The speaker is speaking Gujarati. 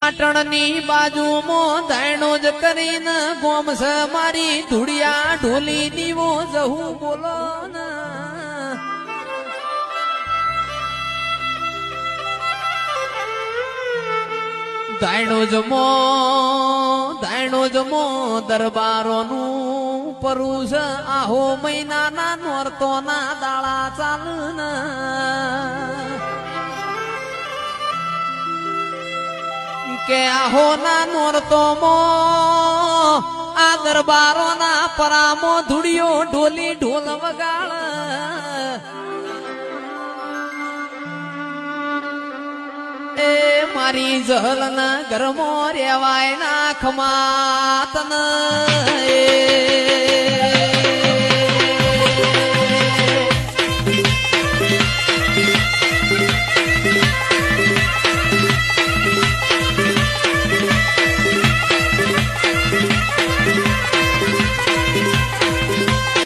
પાટણની બાજુમાં દાયણો જ કરીને ગોમસ મારી ધૂળિયા ઢોલી દીવો જહું બોલો ને દાયણો જમો દરબારોનું પરુષ આહો મહિનાના નોરતોના દાળા ચાલન કે આહો ના નોરતો આ દરબારો ના પરામો ધૂળિયો ઢોલી ઢોલ વગાડ એ મારી જહલ ના ઘરમો રેવાય ના ખમાતન એ